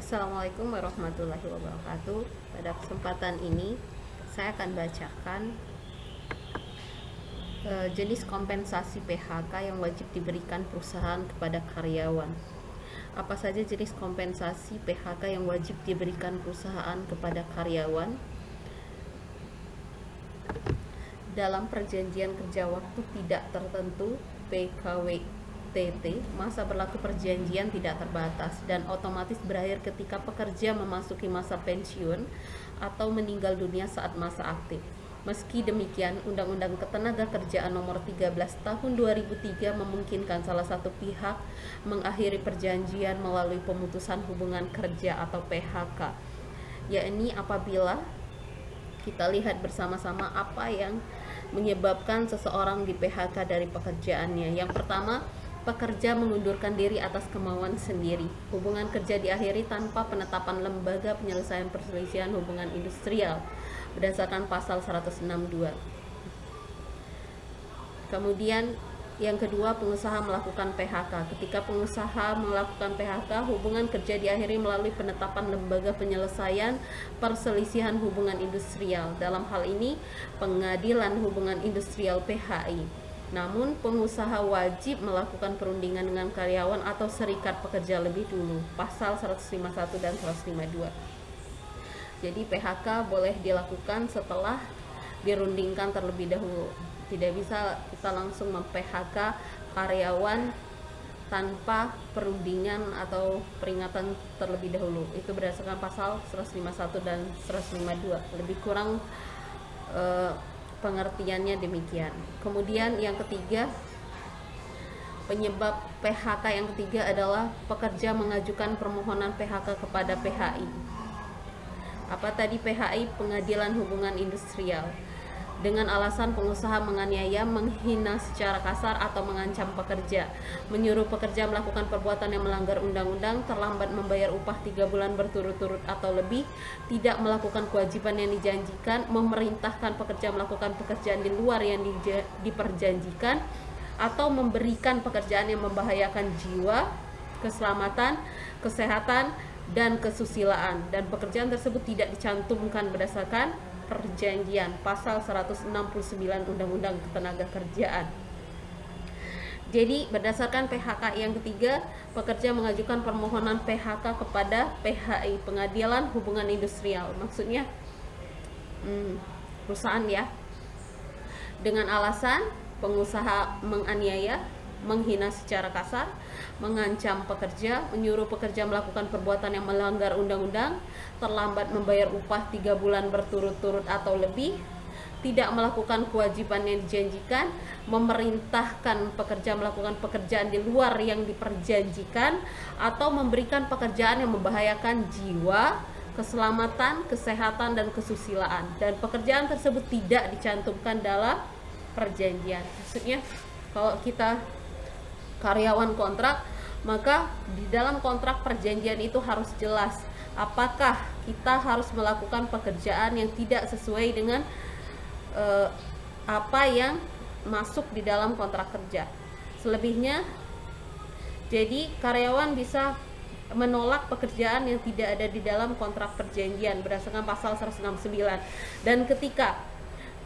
Assalamualaikum warahmatullahi wabarakatuh. Pada kesempatan ini saya akan bacakan jenis kompensasi PHK yang wajib diberikan perusahaan kepada karyawan. Apa saja jenis kompensasi PHK yang wajib diberikan perusahaan kepada karyawan? Dalam perjanjian kerja waktu tidak tertentu PKWTT, masa berlaku perjanjian tidak terbatas dan otomatis berakhir ketika pekerja memasuki masa pensiun atau meninggal dunia saat masa aktif. Meski demikian, Undang-Undang Ketenagakerjaan Nomor 13 Tahun 2003 memungkinkan salah satu pihak mengakhiri perjanjian melalui pemutusan hubungan kerja atau PHK, yakni apabila kita lihat bersama-sama apa yang menyebabkan seseorang di PHK dari pekerjaannya. Yang pertama, pekerja mengundurkan diri atas kemauan sendiri. Hubungan kerja diakhiri tanpa penetapan lembaga penyelesaian perselisihan hubungan industrial berdasarkan pasal 162. Kemudian yang kedua, pengusaha melakukan PHK. Ketika pengusaha melakukan PHK, hubungan kerja diakhiri melalui penetapan lembaga penyelesaian perselisihan hubungan industrial. Dalam hal ini, Pengadilan Hubungan Industrial PHI. Namun, pengusaha wajib melakukan perundingan dengan karyawan atau serikat pekerja lebih dulu. Pasal 151 dan 152. Jadi, PHK boleh dilakukan setelah dirundingkan terlebih dahulu. Tidak bisa kita langsung mem-PHK karyawan tanpa perundingan atau peringatan terlebih dahulu. Itu berdasarkan pasal 151 dan 152. Lebih kurang pengertiannya demikian. Kemudian yang ketiga, penyebab PHK yang ketiga adalah pekerja mengajukan permohonan PHK kepada PHI. Apa tadi PHI? Pengadilan Hubungan Industrial. Dengan alasan pengusaha menganiaya, menghina secara kasar atau mengancam pekerja, menyuruh pekerja melakukan perbuatan yang melanggar undang-undang, terlambat membayar upah 3 bulan berturut-turut atau lebih, tidak melakukan kewajiban yang dijanjikan, memerintahkan pekerja melakukan pekerjaan di luar yang diperjanjikan, atau memberikan pekerjaan yang membahayakan jiwa, keselamatan, kesehatan, dan kesusilaan, dan pekerjaan tersebut tidak dicantumkan berdasarkan perjanjian pasal 169 Undang-Undang Ketenagakerjaan. Jadi berdasarkan PHK yang ketiga, pekerja mengajukan permohonan PHK kepada PHI, Pengadilan Hubungan Industrial. Maksudnya perusahaan ya, dengan alasan pengusaha menganiaya, menghina secara kasar, mengancam pekerja, menyuruh pekerja melakukan perbuatan yang melanggar undang-undang, terlambat membayar upah 3 bulan berturut-turut atau lebih, tidak melakukan kewajiban yang dijanjikan, memerintahkan pekerja melakukan pekerjaan di luar yang diperjanjikan, atau memberikan pekerjaan yang membahayakan jiwa, keselamatan, kesehatan, dan kesusilaan, dan pekerjaan tersebut tidak dicantumkan dalam perjanjian. Maksudnya kalau kita karyawan kontrak, maka di dalam kontrak perjanjian itu harus jelas apakah kita harus melakukan pekerjaan yang tidak sesuai dengan apa yang masuk di dalam kontrak kerja. Selebihnya, jadi karyawan bisa menolak pekerjaan yang tidak ada di dalam kontrak perjanjian berdasarkan pasal 169. Dan ketika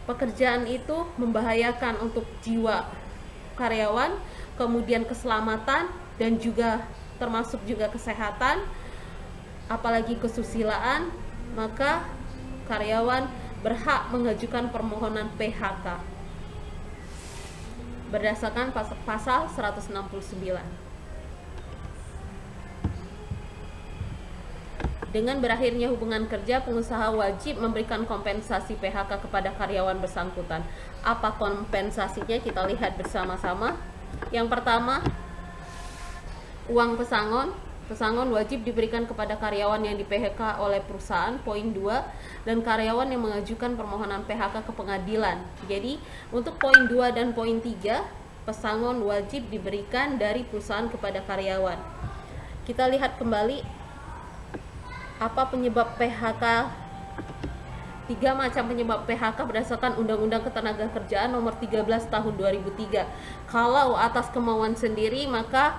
pekerjaan itu membahayakan untuk jiwa karyawan, kemudian keselamatan, dan juga termasuk juga kesehatan, apalagi kesusilaan, maka karyawan berhak mengajukan permohonan PHK berdasarkan pasal 169. Dengan berakhirnya hubungan kerja, pengusaha wajib memberikan kompensasi PHK kepada karyawan bersangkutan. Apa kompensasinya? Kita lihat bersama-sama. Yang pertama, uang pesangon. Pesangon wajib diberikan kepada karyawan yang di PHK oleh perusahaan, poin 2, dan karyawan yang mengajukan permohonan PHK ke pengadilan. Jadi, untuk poin 2 dan poin 3, pesangon wajib diberikan dari perusahaan kepada karyawan. Kita lihat kembali apa penyebab PHK. 3 macam penyebab PHK berdasarkan Undang-Undang Ketenagakerjaan Nomor 13 Tahun 2003. Kalau atas kemauan sendiri, maka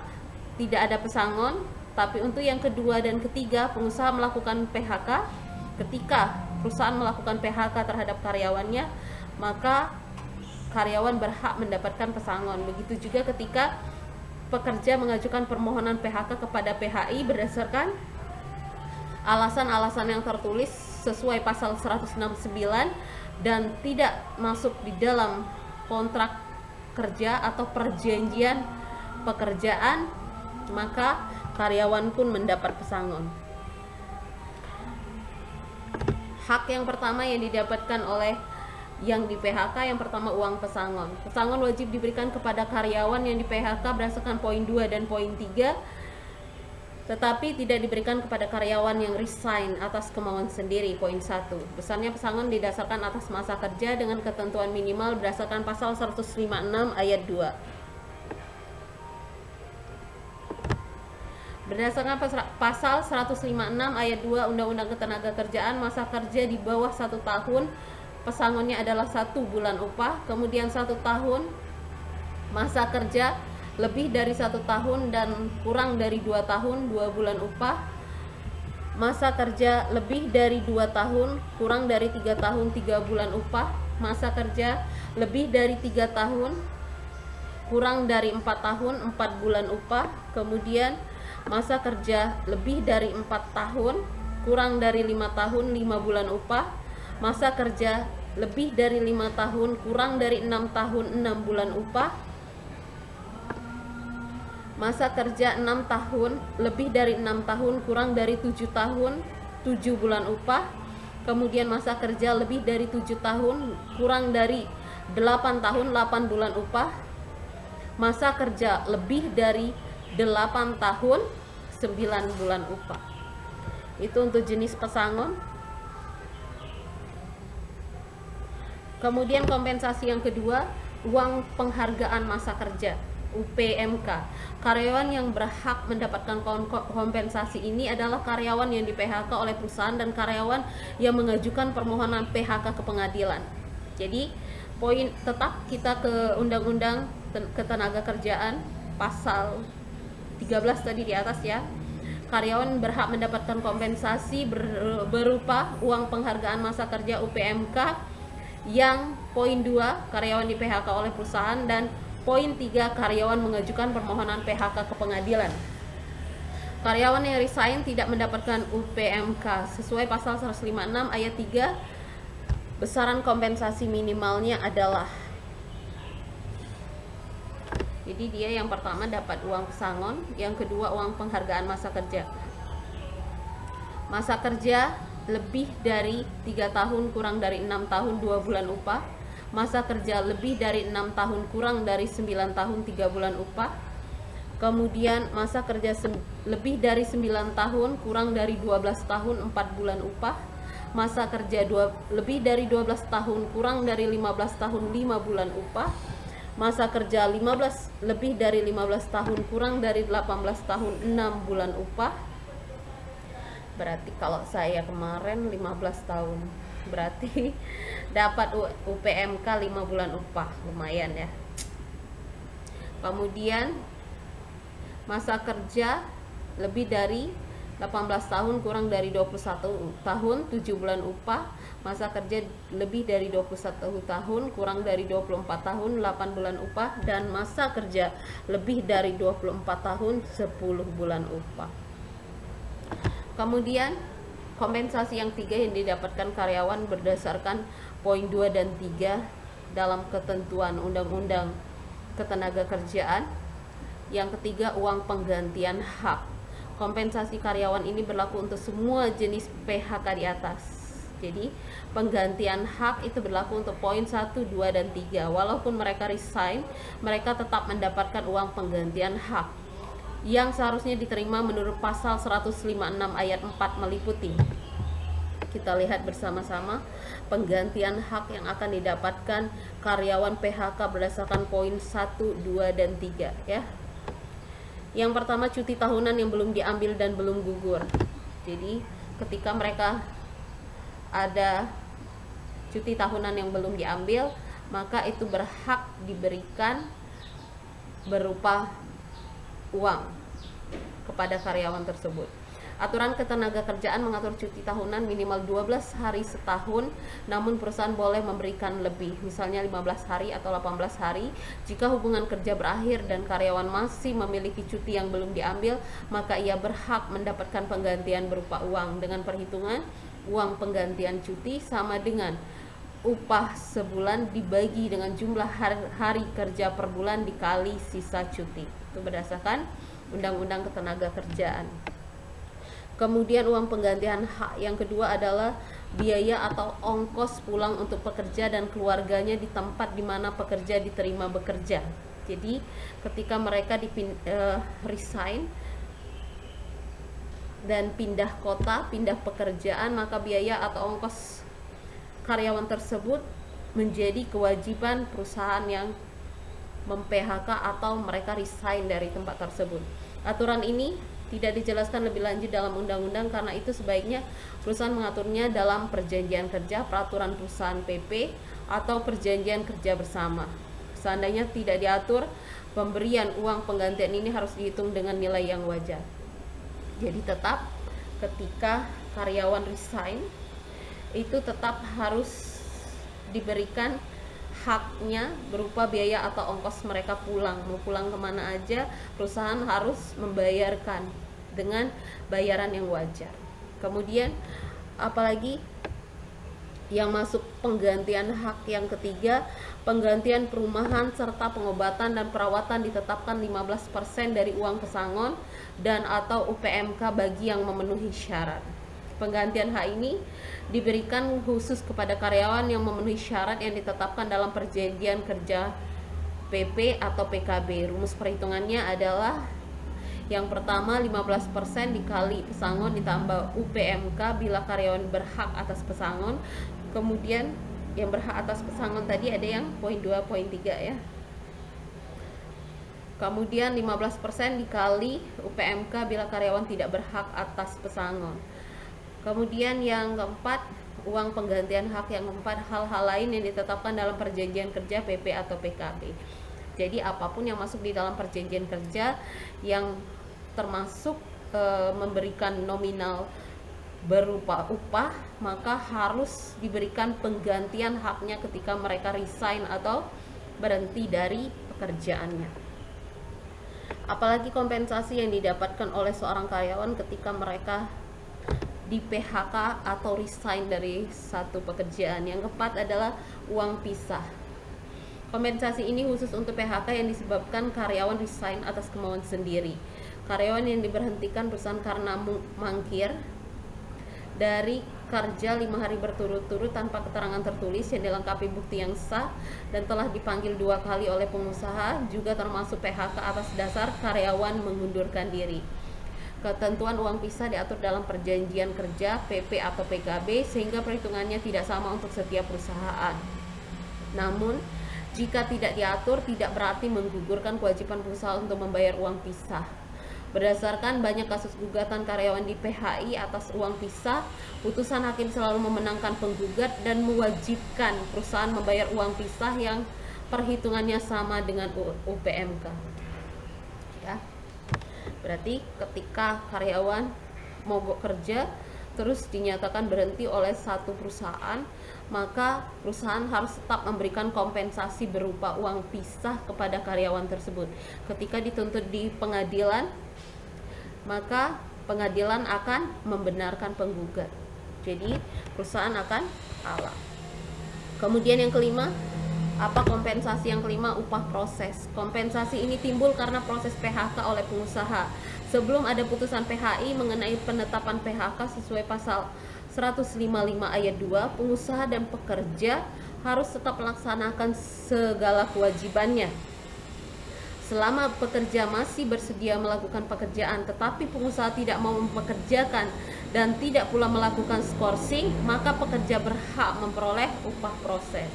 tidak ada pesangon. Tapi untuk yang kedua dan ketiga, pengusaha melakukan PHK, ketika perusahaan melakukan PHK terhadap karyawannya, maka karyawan berhak mendapatkan pesangon. Begitu juga ketika pekerja mengajukan permohonan PHK kepada PHI berdasarkan alasan-alasan yang tertulis sesuai pasal 169 dan tidak masuk di dalam kontrak kerja atau perjanjian pekerjaan, maka karyawan pun mendapat pesangon. Hak yang pertama yang didapatkan oleh yang di PHK, yang pertama uang pesangon. Pesangon wajib diberikan kepada karyawan yang di PHK berdasarkan poin 2 dan poin 3, tetapi tidak diberikan kepada karyawan yang resign atas kemauan sendiri, poin 1. Besarnya pesangon didasarkan atas masa kerja dengan ketentuan minimal berdasarkan pasal 156 ayat 2. Berdasarkan pasal 156 ayat 2 Undang-Undang Ketenagakerjaan, masa kerja di bawah 1 tahun pesangonnya adalah 1 bulan upah. Kemudian 1 tahun masa kerja lebih dari 1 tahun dan kurang dari 2 tahun 2 bulan upah. Masa kerja lebih dari 2 tahun kurang dari 3 tahun 3 bulan upah. Masa kerja lebih dari 3 tahun kurang dari 4 tahun 4 bulan upah. Kemudian masa kerja lebih dari 4 tahun kurang dari 5 tahun 5 bulan upah. Masa kerja lebih dari 5 tahun kurang dari 6 tahun 6 bulan upah. Masa kerja 6 tahun lebih dari 6 tahun kurang dari 7 tahun 7 bulan upah. Kemudian masa kerja lebih dari 7 tahun kurang dari 8 tahun 8 bulan upah. Masa kerja lebih dari 8 tahun 9 bulan upah. Itu untuk jenis pesangon. Kemudian kompensasi yang kedua, uang penghargaan masa kerja, UPMK. Karyawan yang berhak mendapatkan kompensasi ini adalah karyawan yang di PHK oleh perusahaan dan karyawan yang mengajukan permohonan PHK ke pengadilan. Jadi poin tetap kita ke Undang-Undang Ketenagakerjaan pasal 13 tadi di atas ya. Karyawan berhak mendapatkan kompensasi berupa uang penghargaan masa kerja UPMK, yang poin 2 karyawan di PHK oleh perusahaan, dan poin 3 karyawan mengajukan permohonan PHK ke pengadilan. Karyawan yang resign tidak mendapatkan UPMK sesuai pasal 156 ayat 3. Besaran kompensasi minimalnya adalah, jadi dia yang pertama dapat uang pesangon, yang kedua uang penghargaan masa kerja. Masa kerja lebih dari 3 tahun kurang dari 6 tahun 2 bulan upah. Masa kerja lebih dari 6 tahun kurang dari 9 tahun 3 bulan upah. Kemudian masa kerja lebih dari 9 tahun kurang dari 12 tahun 4 bulan upah. Masa kerja lebih dari 12 tahun kurang dari 15 tahun 5 bulan upah. Masa kerja lebih dari 15 tahun kurang dari 18 tahun 6 bulan upah. Berarti kalau saya kemarin 15 tahun, berarti dapat UPMK 5 bulan upah, lumayan ya. Kemudian masa kerja lebih dari 18 tahun kurang dari 21 tahun 7 bulan upah. Masa kerja lebih dari 21 tahun kurang dari 24 tahun 8 bulan upah, dan masa kerja lebih dari 24 tahun 10 bulan upah. Kemudian kompensasi yang 3 yang didapatkan karyawan berdasarkan poin 2 dan 3 dalam ketentuan Undang-Undang Ketenagakerjaan. Yang ketiga, uang penggantian hak. Kompensasi karyawan ini berlaku untuk semua jenis PHK di atas. Jadi penggantian hak itu berlaku untuk poin 1, 2, dan 3. Walaupun mereka resign, mereka tetap mendapatkan uang penggantian hak yang seharusnya diterima menurut pasal 156 ayat 4 meliputi. Kita lihat bersama-sama penggantian hak yang akan didapatkan karyawan PHK berdasarkan poin 1, 2, dan 3 ya. Yang pertama, cuti tahunan yang belum diambil dan belum gugur. Jadi ketika mereka ada cuti tahunan yang belum diambil, maka itu berhak diberikan berupa uang kepada karyawan tersebut. Aturan ketenagakerjaan mengatur cuti tahunan minimal 12 hari setahun, namun perusahaan boleh memberikan lebih, misalnya 15 hari atau 18 hari. Jika hubungan kerja berakhir dan karyawan masih memiliki cuti yang belum diambil, maka ia berhak mendapatkan penggantian berupa uang dengan perhitungan uang penggantian cuti sama dengan upah sebulan dibagi dengan jumlah hari kerja per bulan dikali sisa cuti. Itu berdasarkan Undang-Undang Ketenagakerjaan. Kemudian uang penggantian hak yang kedua adalah biaya atau ongkos pulang untuk pekerja dan keluarganya di tempat di mana pekerja diterima bekerja. Jadi ketika mereka resign dan pindah kota, pindah pekerjaan, maka biaya atau ongkos karyawan tersebut menjadi kewajiban perusahaan yang mem-PHK atau mereka resign dari tempat tersebut. Aturan ini tidak dijelaskan lebih lanjut dalam undang-undang, karena itu sebaiknya perusahaan mengaturnya dalam perjanjian kerja, peraturan perusahaan PP, atau perjanjian kerja bersama. Seandainya tidak diatur, pemberian uang penggantian ini harus dihitung dengan nilai yang wajar. Jadi tetap ketika karyawan resign, itu tetap harus diberikan haknya berupa biaya atau ongkos mereka pulang. Mau pulang kemana aja, perusahaan harus membayarkan dengan bayaran yang wajar. Kemudian apalagi yang masuk penggantian hak yang ketiga, penggantian perumahan serta pengobatan dan perawatan ditetapkan 15% dari uang pesangon dan atau UPMK bagi yang memenuhi syarat. Penggantian hak ini diberikan khusus kepada karyawan yang memenuhi syarat yang ditetapkan dalam perjanjian kerja PP atau PKB. Rumus perhitungannya adalah yang pertama 15% dikali pesangon ditambah UPMK bila karyawan berhak atas pesangon. Kemudian yang berhak atas pesangon tadi ada yang poin 2, poin 3 ya. Kemudian 15% dikali UPMK bila karyawan tidak berhak atas pesangon. Kemudian yang keempat, uang penggantian hak yang keempat, hal-hal lain yang ditetapkan dalam perjanjian kerja PP atau PKB. Jadi apapun yang masuk di dalam perjanjian kerja yang termasuk memberikan nominal berupa upah, maka harus diberikan penggantian haknya ketika mereka resign atau berhenti dari pekerjaannya. Apalagi kompensasi yang didapatkan oleh seorang karyawan ketika mereka di PHK atau resign dari satu pekerjaan. Yang keempat adalah uang pisah. Kompensasi ini khusus untuk PHK yang disebabkan karyawan resign atas kemauan sendiri. Karyawan yang diberhentikan perusahaan karena mangkir dari kerja 5 hari berturut-turut tanpa keterangan tertulis yang dilengkapi bukti yang sah dan telah dipanggil 2 kali oleh pengusaha juga termasuk PHK atas dasar karyawan mengundurkan diri. Ketentuan uang pisah diatur dalam perjanjian kerja PP atau PKB sehingga perhitungannya tidak sama untuk setiap perusahaan. Namun, jika tidak diatur tidak berarti menggugurkan kewajiban perusahaan untuk membayar uang pisah. Berdasarkan banyak kasus gugatan karyawan di PHI atas uang pisah, putusan hakim selalu memenangkan penggugat dan mewajibkan perusahaan membayar uang pisah yang perhitungannya sama dengan UPMK. Ya. Berarti ketika karyawan mogok kerja terus dinyatakan berhenti oleh satu perusahaan, maka perusahaan harus tetap memberikan kompensasi berupa uang pisah kepada karyawan tersebut. Ketika dituntut di pengadilan, maka pengadilan akan membenarkan penggugat. Jadi perusahaan akan kalah. Kemudian yang kelima, apa kompensasi yang kelima? Upah proses. Kompensasi ini timbul karena proses PHK oleh pengusaha. Sebelum ada putusan PHI mengenai penetapan PHK sesuai pasal 155 ayat 2, pengusaha dan pekerja harus tetap melaksanakan segala kewajibannya. Selama pekerja masih bersedia melakukan pekerjaan tetapi pengusaha tidak mau mempekerjakan dan tidak pula melakukan skorsing, maka pekerja berhak memperoleh upah proses.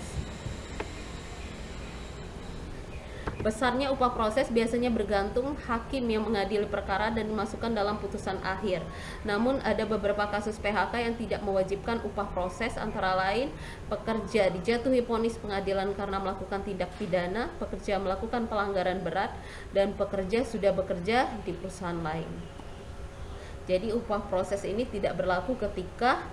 Besarnya upah proses biasanya bergantung hakim yang mengadili perkara dan dimasukkan dalam putusan akhir. Namun ada beberapa kasus PHK yang tidak mewajibkan upah proses, antara lain pekerja dijatuhi vonis pengadilan karena melakukan tindak pidana, pekerja melakukan pelanggaran berat, dan pekerja sudah bekerja di perusahaan lain. Jadi upah proses ini tidak berlaku ketika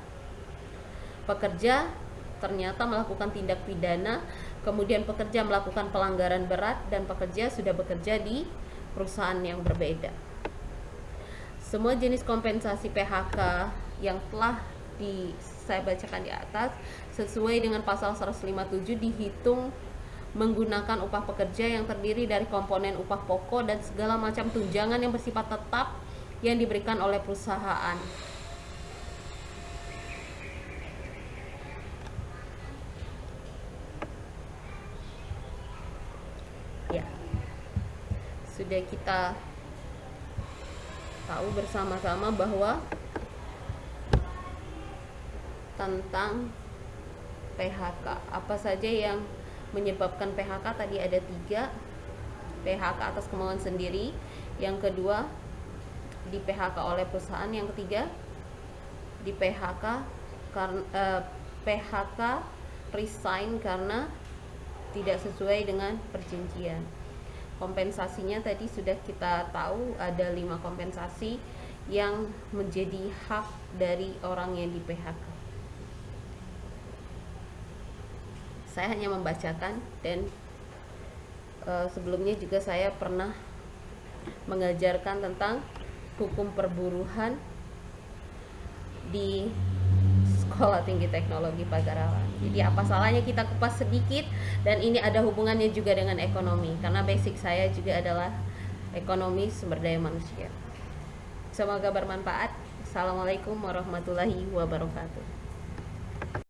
pekerja ternyata melakukan tindak pidana, kemudian pekerja melakukan pelanggaran berat, dan pekerja sudah bekerja di perusahaan yang berbeda. Semua jenis kompensasi PHK yang telah saya bacakan di atas sesuai dengan pasal 157 dihitung menggunakan upah pekerja yang terdiri dari komponen upah pokok dan segala macam tunjangan yang bersifat tetap yang diberikan oleh perusahaan. Ya, sudah kita tahu bersama-sama bahwa tentang PHK, apa saja yang menyebabkan PHK. Tadi ada 3. PHK atas kemauan sendiri, yang kedua di PHK oleh perusahaan, yang ketiga di PHK PHK resign karena tidak sesuai dengan perjanjian. Kompensasinya tadi sudah kita tahu, ada 5 kompensasi yang menjadi hak dari orang yang di PHK. Saya hanya membacakan, dan sebelumnya juga saya pernah mengajarkan tentang hukum perburuhan di Sekolah Tinggi Teknologi Pagarawan. Jadi apa salahnya kita kupas sedikit, dan ini ada hubungannya juga dengan ekonomi, karena basic saya juga adalah ekonomi sumber daya manusia. Semoga bermanfaat. Assalamualaikum warahmatullahi wabarakatuh.